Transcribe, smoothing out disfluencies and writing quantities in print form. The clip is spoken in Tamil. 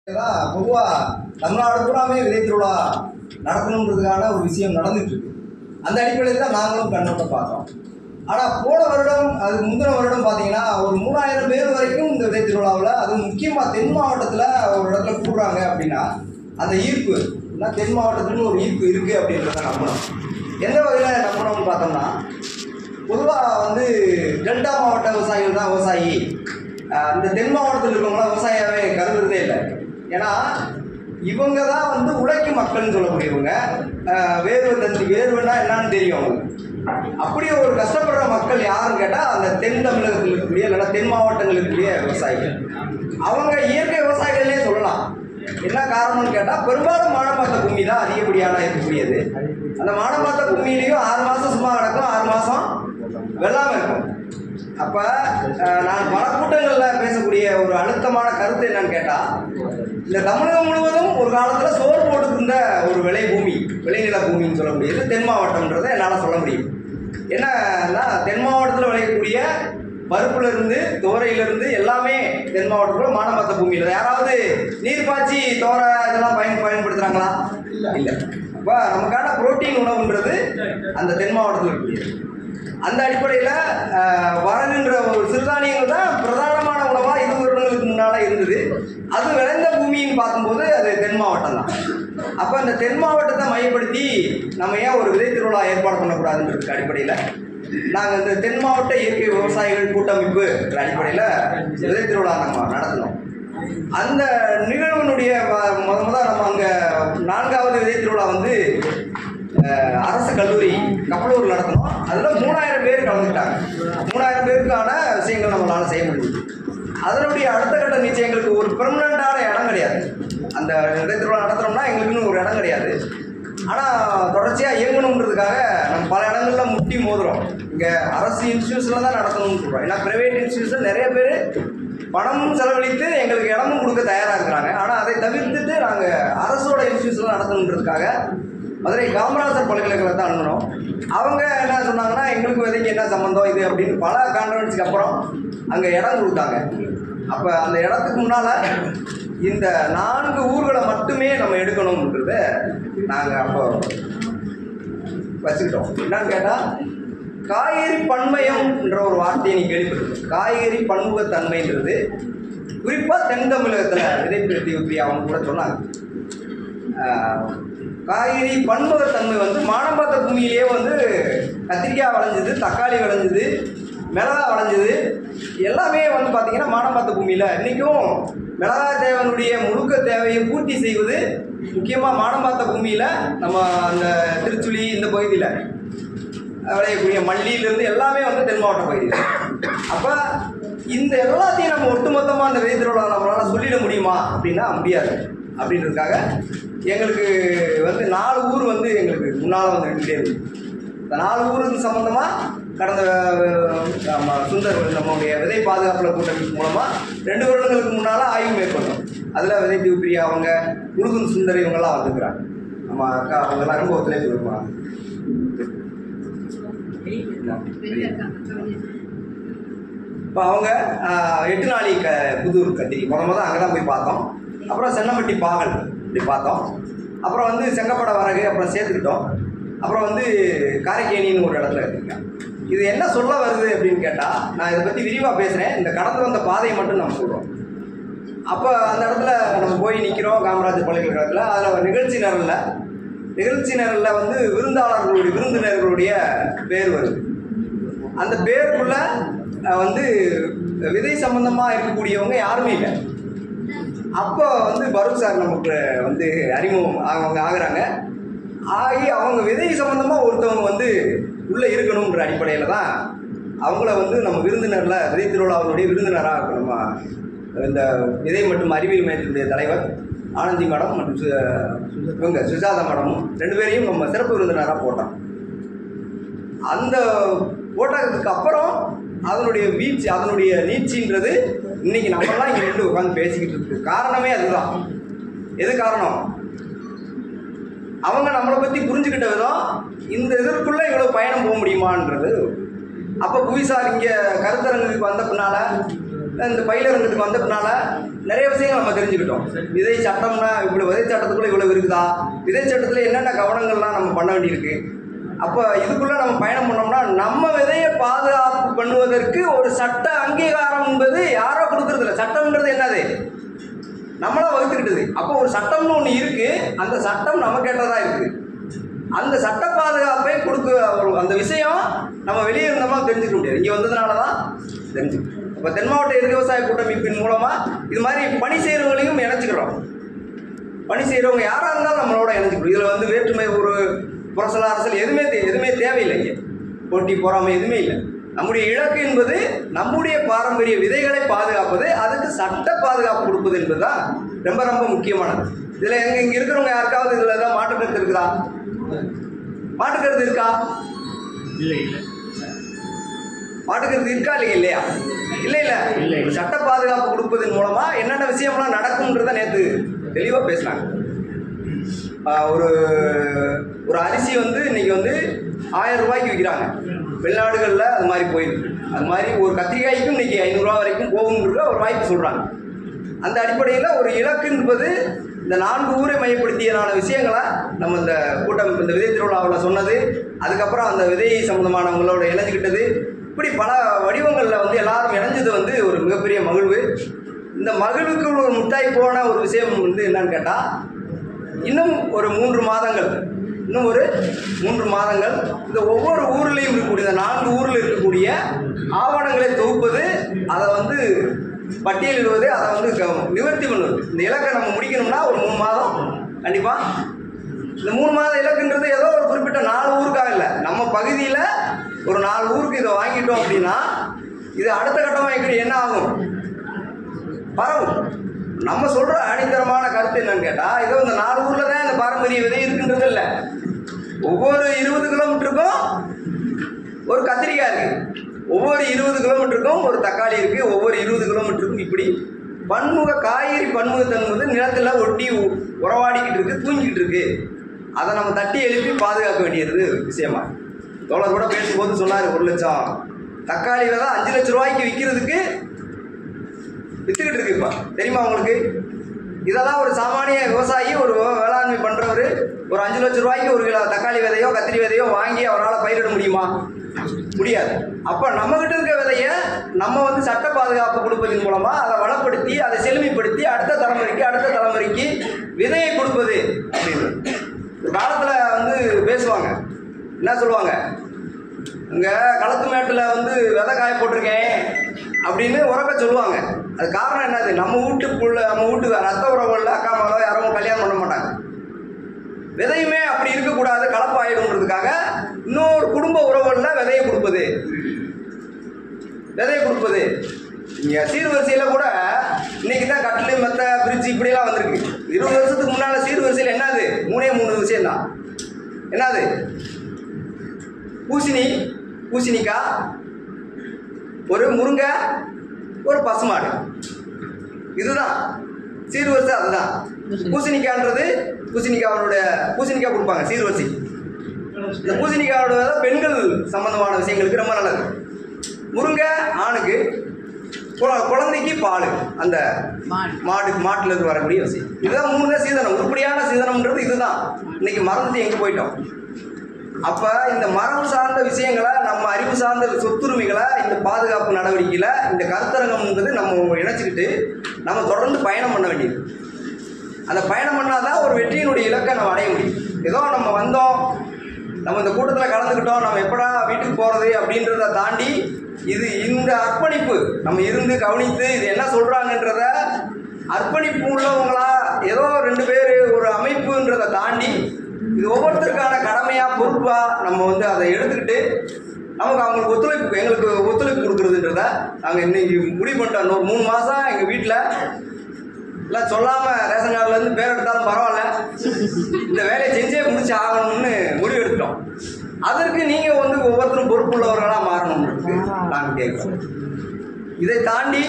பொதுவாக தமிழ்நாடு பூராமே விதை திருவிழா நடக்கணுன்றதுக்கான ஒரு விஷயம் நடந்துட்டு இருக்கு. அந்த அடிப்படையில் தான் நாங்களும் கண்ணோட்டம் பார்த்தோம். ஆனால் போன வருடம் அதுக்கு முந்தின வருடம் பார்த்தீங்கன்னா ஒரு 3000 பேர் வரைக்கும் இந்த விதை திருவிழாவில், அதுவும் முக்கியமாக தென் மாவட்டத்தில் ஒரு இடத்துல கூடுறாங்க அப்படின்னா அந்த ஈர்ப்பு தென் மாவட்டத்துக்கு ஒரு ஈர்ப்பு இருக்குது அப்படின்றத நம்பணும். எந்த வகையில் நம்பணும்னு பார்த்தோம்னா, பொதுவாக டெல்டா மாவட்ட விவசாயிகள் தான் விவசாயி, இந்த தென் மாவட்டத்தில் இருக்கவங்களாம் விவசாயியாகவே கருதுறதே இல்லை. ஏன்னா இவங்க தான் உழைக்கும் மக்கள்னு சொல்லக்கூடியவங்க. வேர்வைன்னா என்னன்னு தெரியும் அவங்களுக்கு. அப்படி ஒரு கஷ்டப்படுற மக்கள் யாருன்னு கேட்டால் அந்த தென் தமிழகத்தில் இருக்கக்கூடிய இல்லைன்னா தென் மாவட்டங்களில் இருக்கக்கூடிய விவசாயிகள். அவங்க இயற்கை விவசாயிகள்னே சொல்லலாம். என்ன காரணம்னு கேட்டால் பெரும்பாலும் மானம்பாத்த பூமி தான் அதிகப்படியான இருக்கக்கூடியது. அந்த மானம்பாத்த பூமியிலையும் 6 மாதம் சும்மா கிடக்கும், 6 மாதம் வெள்ளாமல் இருக்கும். அப்போ நான் பல கூட்டங்களில் பேசக்கூடிய ஒரு அழுத்தமான கருத்து என்னன்னு கேட்டால், இந்த தமிழகம் முழுவதும் ஒரு காலத்தில் சோறு போட்டு இருந்த ஒரு விளைநில பூமின்னு சொல்ல முடியாது தென் மாவட்டம்ன்றதை என்னால் சொல்ல முடியும். என்னன்னா தென் மாவட்டத்தில் விளையக்கூடிய பருப்புலேருந்து தோரையிலேருந்து எல்லாமே தென் மாவட்டத்தில் மானம்பாத்த பூமியில் யாராவது நீர் பாய்ச்சி தோரை இதெல்லாம் பயன்படுத்துகிறாங்களா? இல்லை. அப்போ நமக்கான புரோட்டீன் உணவுன்றது அந்த தென் மாவட்டத்தில் இருக்கக்கூடியது. அந்த அடிப்படையில் வரகுன்ற ஒரு சிறுதானியங்கள் தான் பிரதானமான உணவாக 20 வருடங்களுக்கு முன்னால் இருந்தது. அது விளைந்த பூமின்னு பார்க்கும்போது அது தென் மாவட்டம் தான். அப்போ அந்த தென் மாவட்டத்தை மையப்படுத்தி நம்ம ஏன் ஒரு விதை திருவிழா ஏற்பாடு பண்ணக்கூடாதுன்றதுக்கு அடிப்படையில் நாங்கள் இந்த தென் மாவட்ட இயற்கை விவசாயிகள் கூட்டமைப்பு அடிப்படையில் விதை திருவிழா நம்ம நடத்தினோம். அந்த நிகழ்வினுடைய முதல் நம்ம அங்கே 4வது விதை திருவிழா அரசு கல்லூரி கப்பலூர் நடத்தணும். அதில் 3000 பேர் கலந்துக்கிட்டாங்க. 3000 பேருக்கான விஷயங்கள் நம்மளால் செய்ய முடியும். அதனுடைய அடுத்த கட்ட நிச்சயங்களுக்கு ஒரு பெர்மனண்டான இடம் கிடையாது. அந்த விதை திருவிழா நடத்துகிறோம்னா எங்களுக்குன்னு ஒரு இடம் கிடையாது. ஆனால் தொடர்ச்சியாக இயங்கணுன்றதுக்காக நம்ம பல இடங்களில் முட்டி மோதுறோம். இங்கே அரசு இன்ஸ்டியூஷனில் தான் நடத்தணும்னு சொல்கிறோம். ஏன்னா ப்ரைவேட் இன்ஸ்டியூஷன் நிறைய பேர் பணமும் செலவழித்து எங்களுக்கு இடமும் கொடுக்க தயாராக இருக்கிறாங்க. ஆனால் அதை தவிர்த்துட்டு நாங்கள் அரசோட இன்ஸ்டியூஷனில் நடத்தணுன்றதுக்காக மதுரை காமராஜர் பல்கலைக்கழகத்தை அணுகணும். அவங்க என்ன சொன்னாங்கன்னா, எங்களுக்கு விதைக்கு என்ன சம்மந்தம் இது அப்படின்னு பல கான்ட்ரவர்சிக்கு அப்புறம் அங்கே இடம் கொடுத்தாங்க. அப்போ அந்த இடத்துக்கு முன்னால் இந்த 4 ஊர்களை மட்டுமே நம்ம எடுக்கணும்ன்றத நாங்கள் அப்போ வச்சுக்கிட்டோம். என்னன்னு கேட்டால், காய்கறி பன்மயம்ன்ற ஒரு வார்த்தையை நீ கேள்விப்பட்டிருக்கோம். காய்கறி பன்முகத்தன்மைன்றது குறிப்பாக தென் தமிழகத்தில் விதைப்பிரதி அவங்க கூட சொன்னாங்க. காய்கறி பன்முகத்தன்மை மானம்பாத்த பூமியிலேயே கத்திரிக்காய் விளைஞ்சது, தக்காளி விளைஞ்சது, மிளகாய் விளைஞ்சது, எல்லாமே பார்த்திங்கன்னா மானம்பாத்த பூமியில். இன்றைக்கும் மிளகாய் தேவனுடைய முழுக்க தேவையை பூர்த்தி செய்வது முக்கியமாக மானம்பாத்த பூமியில். நம்ம அந்த திருச்சுழி இந்த பகுதியில் விளையக்கூடிய மல்லியிலேருந்து எல்லாமே தென் மாவட்ட பகுதியில். அப்போ இந்த எல்லாத்தையும் நம்ம ஒட்டுமொத்தமாக அந்த விதை திருவிழா நம்மளால் சொல்லிட முடியுமா அப்படின்னா முடியாது. அப்படின்றதுக்காக எங்களுக்கு 4 ஊர் எங்களுக்கு முன்னால் இருந்துகிட்டே இருக்குது. இந்த 4 ஊருக்கு சம்மந்தமாக கடந்த சுந்தர் நம்முடைய விதை பாதுகாப்பில் கூட்டமைப்பு மூலமாக 2 வருடங்களுக்கு முன்னால் ஆய்வு மேற்கொண்டோம். அதில் விதை பிரியா அவங்க, முருகன் சுந்தர் இவங்கெல்லாம் வந்துருக்குறாங்க. நம்ம அக்கா அவங்கெல்லாம் ரொம்ப ஒத்துழைப்பு கொடுப்பாங்க. இப்போ அவங்க 8 நாளி புதூர் கத்திரி முதல் அங்கே தான் போய் பார்த்தோம். அப்புறம் சென்னம்பட்டி பாகல் இப்படி பார்த்தோம். அப்புறம் செங்கப்பட வரகு அப்புறம் சேர்த்துக்கிட்டோம். அப்புறம் காரைக்கேணின்னு ஒரு இடத்துல இருக்குங்க. இது என்ன சொல்ல வருது அப்படின்னு கேட்டால், நான் இதை பற்றி விரிவாக பேசுகிறேன். இந்த கடந்து வந்த பாதையை மட்டும் நம்ம சொல்கிறோம். அப்போ அந்த இடத்துல நம்ம போய் நிற்கிறோம் காமராஜர் பல்கலைக்கழகத்தில். அதில் நிகழ்ச்சி நிரலில் விருந்தினர்களுடைய பேர் வருது. அந்த பேருக்குள்ள விதை சம்பந்தமாக இருக்கக்கூடியவங்க யாருமே இல்லை. அப்போ பரூக் சார் நமக்கு அறிமுகம் அவங்க ஆகுறாங்க. ஆகி அவங்க விதை சம்பந்தமாக ஒருத்தவங்க உள்ளே இருக்கணுன்ற அடிப்படையில் தான் அவங்கள நம்ம விருந்தினரில் விதை திருவிழாவுடைய விருந்தினராக நம்ம இந்த விதை மற்றும் அறிவியல் மையத்தினுடைய தலைவர் ஆனந்தி மேடம் மற்றும் இவங்க சுஜாதா மேடமும் 2 பேரையும் நம்ம சிறப்பு விருந்தினராக போட்டோம். அந்த போட்டதுக்கு அப்புறம் அதனுடைய நீட்சின்றது இன்னைக்கு நம்மளாம் இங்கே நின்று உட்காந்து பேசிக்கிட்டு இருக்கு. காரணமே அதுதான். எது காரணம்? அவங்க நம்மளை பற்றி புரிஞ்சுக்கிட்ட விதம், இந்த இதற்குள்ளே இவ்வளோ பயணம் போக முடியுமான்றது. அப்போ புவிசார் இங்கே கருத்தரங்குக்கு வந்த பின்னால், இந்த பயிலரங்கத்துக்கு வந்த பின்னால் நிறைய விஷயங்கள் நம்ம தெரிஞ்சுக்கிட்டோம். விதை சட்டம்னா இவ்வளோ, விதை சட்டத்துக்குள்ளே இவ்வளோ இருக்குதா, விதை சட்டத்தில் என்னென்ன கவனங்கள்லாம் நம்ம பண்ண வேண்டியிருக்கு. அப்போ இதுக்குள்ளே நம்ம பயணம் பண்ணோம்னா நம்ம விதையை பாதுகாப்பு பண்ணுவதற்கு ஒரு சட்ட அங்கீகாரம் என்பது யாரோ கொடுக்குறதில்ல. சட்டம்ன்றது என்னது, நம்மளா வகுத்துக்கிட்டது. அப்போ ஒரு சட்டம்னு ஒன்று இருக்குது, அந்த சட்டம் நம்ம கேட்டதாக இருக்குது. அந்த சட்ட பாதுகாப்பை கொடுக்க அந்த விஷயம் நம்ம வெளியே இருந்தோம்னா தெரிஞ்சுக்க முடியாது. இங்கே வந்ததுனால தான் தெரிஞ்சுக்கணும். இப்போ தென் மாவட்ட இயற்கை விவசாய கூட்டமைப்பின் மூலமாக இது மாதிரி பணி செய்கிறவங்களையும் இணைச்சிக்கிறோம். பணி செய்கிறவங்க யாராக இருந்தாலும் நம்மளோட இணைச்சிக்கிறோம். இதில் வந்து வேற்றுமை, ஒரு புரசல அரசியல் எதுவுமே தேவையில்லை. இங்கே போட்டி பொறாமை எதுவுமே இல்லை. நம்முடைய இலக்கு என்பது நம்முடைய பாரம்பரிய விதைகளை பாதுகாப்பது, அதுக்கு சட்ட பாதுகாப்பு கொடுப்பது என்பது தான் ரொம்ப ரொம்ப முக்கியமானது. இதில் இங்கே இருக்கிறவங்க யாருக்காவது இதில் ஏதாவது மாற்றுக்கருத்து இருக்குதா? மாற்றுக்கருத்து இருக்கா? இல்லை இல்லை. மாற்றுக்கருத்து இருக்கா இல்லையா? இல்லை. சட்ட பாதுகாப்பு கொடுப்பதன் மூலமா என்னென்ன விஷயம்லாம் நடக்கும்ன்றத நேற்று தெளிவாக பேசினாங்க. ஒரு அரிசி வந்து இன்னைக்கு வந்து 1000 ரூபாய்க்கு விற்கிறாங்க. வெளிநாடுகளில் அது மாதிரி போயிருக்கு. அது மாதிரி ஒரு கத்திரிக்காய்க்கும் இன்னைக்கு 500 ரூபா வரைக்கும் போகும்ன்ற ஒரு வாய்ப்பு சொல்கிறாங்க. அந்த அடிப்படையில் ஒரு இலக்கு என்பது இந்த 4 ஊரை மையப்படுத்தியதான விஷயங்களை நம்ம இந்த கூட்டம், இந்த விதை திருவிழாவில் சொன்னது, அதுக்கப்புறம் அந்த விதை சம்மந்தமானவங்களோட இணைஞ்சிக்கிட்டது, இப்படி பல வடிவங்களில் வந்து எல்லாரும் இணைஞ்சது வந்து ஒரு மிகப்பெரிய மகிழ்வு. இந்த மகிழ்வுக்கு ஒரு முட்டாய் போன ஒரு விஷயம் வந்து என்னன்னு கேட்டால், இன்னும் ஒரு 3 மாதங்கள் இந்த ஒவ்வொரு ஊர்லேயும் இருக்கக்கூடிய, இந்த 4 ஊரில் இருக்கக்கூடிய ஆவணங்களை தொகுப்பது, அதை வந்து பட்டியலிடுவது, அதை வந்து நிவர்த்தி பண்ணுவது. இந்த இலக்கை நம்ம முடிக்கணும்னா ஒரு 3 மாதம் கண்டிப்பாக. இந்த 3 மாத இலக்குன்றது ஏதோ ஒரு குறிப்பிட்ட 4 ஊருக்காக இல்லை, நம்ம பகுதியில் ஒரு 4 ஊருக்கு இதை வாங்கிட்டோம் அப்படின்னா இது அடுத்த கட்டமாக என்ன ஆகும், பரவும். நம்ம சொல்கிற அடித்தரமான கருத்து என்னன்னு கேட்டால், இதோ இந்த 4 ஊரில் தான் இந்த பாரம்பரிய விதை இருக்குன்றது இல்லை. ஒவ்வொரு 20 கிலோமீட்டருக்கும் ஒரு கத்திரிக்காய் இருக்குது, ஒவ்வொரு 20 கிலோமீட்டருக்கும் ஒரு தக்காளி இருக்குது, ஒவ்வொரு 20 கிலோமீட்டருக்கும் இப்படி காய்கறி பன்முகத்தன்மை நிலத்தில் ஒட்டி உறவாடிக்கிட்டு இருக்குது, தூங்கிக்கிட்டு இருக்குது. அதை நம்ம தட்டி எழுப்பி பாதுகாக்க வேண்டியது விஷயமா. தோழர் கூட பேசும்போது சொன்னார், 1 லட்சம் தக்காளி விதை 5 லட்சம் ரூபாய்க்கு விற்கிறதுக்கு விற்றுக்கிட்டு இருக்கு. இப்போ தெரியுமா உங்களுக்கு? இதெல்லாம் ஒரு சாமானிய விவசாயி, ஒரு வேளாண்மை பண்ணுறவர் ஒரு 5 லட்சம் ரூபாய்க்கு ஒரு கிலோ தக்காளி விதையோ கத்திரி விதையோ வாங்கி அவரால் பயிரிட முடியுமா? முடியாது. அப்போ நம்மகிட்ட இருக்க விதையை நம்ம வந்து சட்ட பாதுகாப்பு கொடுப்பதன் மூலமாக அதை வளப்படுத்தி, அதை செழுமைப்படுத்தி அடுத்த தலைமுறைக்கு விதையை கொடுப்பது அப்படின்னு ஒரு காலத்தில் வந்து பேசுவாங்க. என்ன சொல்லுவாங்க, இங்கே களத்து மேட்டில் வந்து விதை காய போட்டிருக்கேன் அப்படின்னு உறக்க சொல்லுவாங்க. அது காரணம் என்னது, நம்ம வீட்டுக்கு ரத்த உறவுகளில் அக்கா மகளோ யாரும் கல்யாணம் பண்ண மாட்டாங்க. விதையுமே அப்படி இருக்கக்கூடாது, கலப்பாயிடும்ன்றதுக்காக இன்னொரு குடும்ப உறவுகளில் விதையை கொடுப்பது. இங்கே சீர்வரிசையில் கூட இன்னைக்கு தான் கட்டில் மெத்த பிரிட்ஜ் இப்படியெல்லாம் வந்திருக்கு. 20 வருஷத்துக்கு முன்னால் சீர்வரிசையில் என்னது, 3 விஷயம்தான். என்னது, பூசணிக்காய், ஒரு முருங்கை, ஒரு பசுமாடு, இதுதான் சீர்வரிசை. அதுதான் பூசணிக்காய்ன்றது. பூசணிக்காய் கொடுப்பாங்க சீர்வரிசை. இந்த பூசணிக்காயோட பெண்கள் சம்பந்தமான விஷயங்களுக்கு ரொம்ப நல்லது. முருங்கை ஆணுக்கு, குழந்தைக்கு பால், அந்த மாட்டுல இருந்து வரக்கூடிய விஷயம். இதுதான் 3 சீதனம். உருப்படியான சீதனம்ன்றது இதுதான். இன்னைக்கு மறந்துட்டு எங்கே போயிட்டோம். அப்போ இந்த மரபு சார்ந்த விஷயங்களை, நம்ம அறிவு சார்ந்த சொத்துரிமைகளை, இந்த பாதுகாப்பு நடவடிக்கையில் இந்த கருத்தரங்கம்ன்றது நம்ம இணைச்சிக்கிட்டு நம்ம தொடர்ந்து பயணம் பண்ண வேண்டியது. அந்த பயணம் பண்ணாதான் ஒரு வெற்றியினுடைய இலக்கை நம்ம அடைய முடியும். ஏதோ நம்ம வந்தோம், நம்ம இந்த கூட்டத்தில் கலந்துக்கிட்டோம், நம்ம எப்படா வீட்டுக்கு போகிறது அப்படின்றத தாண்டி இந்த அர்ப்பணிப்பு, நம்ம இருந்து கவனித்து இது என்ன சொல்கிறாங்கன்றத அர்ப்பணிப்பு உள்ளவங்களா ஏதோ 2 பேர் ஒரு அமைப்புன்றதை தாண்டி இது ஒவ்வொருத்தருக்கான கடமையாக பொறுப்பாக நம்ம வந்து அதை எடுத்துக்கிட்டு அவங்களுக்கு எங்களுக்கு ஒத்துழைப்பு கொடுக்குறதுன்றத நாங்கள் இன்னைக்கு முடிவு பண்ணிட்டோம். இன்னொரு 3 மாதம் எங்கள் வீட்டில் எல்லாம் சொல்லாமல் ரேஷன் கார்டுலேருந்து பேர் எடுத்தாலும் பரவாயில்ல, இந்த வேலையை செஞ்சே முடிச்சு ஆகணும்னு முடிவு எடுத்துட்டோம். அதற்கு நீங்கள் வந்து ஒவ்வொருத்தரும் பொறுப்புள்ளவர்களாக மாறணும்னு நாங்கள் கேட்குறோம். இதை தாண்டி